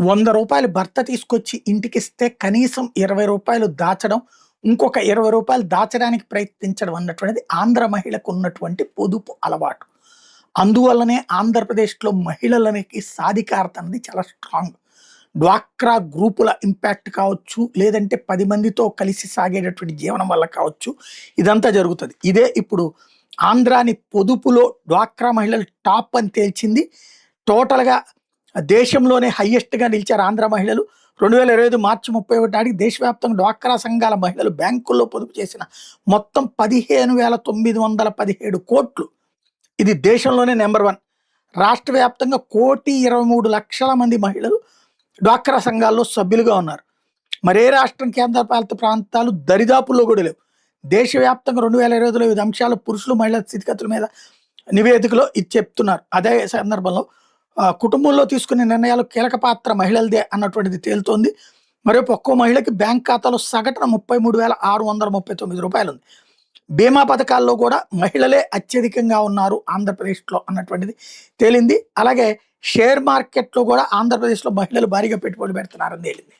రూ. 100 భర్త తీసుకొచ్చి ఇంటికిస్తే కనీసం రూ. 20 దాచడం, ఇంకొక రూ. 20 దాచడానికి ప్రయత్నించడం అన్నటువంటిది ఆంధ్ర మహిళకు ఉన్నటువంటి పొదుపు అలవాటు. అందువల్లనే ఆంధ్రప్రదేశ్‌లో మహిళలనికి సాధికారత అనేది చాలా స్ట్రాంగ్. డ్వాక్రా గ్రూపుల ఇంపాక్ట్ కావచ్చు, లేదంటే 10 మందితో కలిసి సాగేటటువంటి జీవనం వల్ల కావచ్చు, ఇదంతా జరుగుతది. ఇదే ఇప్పుడు ఆంధ్రాని పొదుపులో డ్వాక్రా మహిళలు టాప్ అని తేల్చింది. టోటల్‌గా దేశంలోనే హైయెస్ట్‌గా నిలిచారు ఆంధ్ర మహిళలు. 2025 మార్చి 31 నాటికి దేశవ్యాప్తంగా డ్వాక్రా సంఘాల మహిళలు బ్యాంకుల్లో పొదుపు చేసిన మొత్తం 15,917 కోట్లు. ఇది దేశంలోనే నంబర్ 1. రాష్ట్ర వ్యాప్తంగా 1,23,00,000 మంది మహిళలు డ్వాక్రా సంఘాల్లో సభ్యులుగా ఉన్నారు. మరే రాష్ట్రం, కేంద్రపాలిత ప్రాంతాలు దరిదాపుల్లో కూడా లేవు. దేశవ్యాప్తంగా 2025లో వివిధ అంశాలు పురుషులు మహిళల స్థితిగతుల మీద నివేదికలో ఇది చెప్తున్నారు. అదే సందర్భంలో కుటుంబంలో తీసుకునే నిర్ణయాలు కీలక పాత్ర మహిళలదే అన్నటువంటిది తేలుతోంది. మరోపు ఒక్కో మహిళకి బ్యాంక్ ఖాతాలో సగటున రూ. 33,639 ఉంది. బీమా పథకాల్లో కూడా మహిళలే అత్యధికంగా ఉన్నారు ఆంధ్రప్రదేశ్లో అన్నటువంటిది తేలింది. అలాగే షేర్ మార్కెట్లో కూడా ఆంధ్రప్రదేశ్లో మహిళలు భారీగా పెట్టుబడి పెడుతున్నారని తేలింది.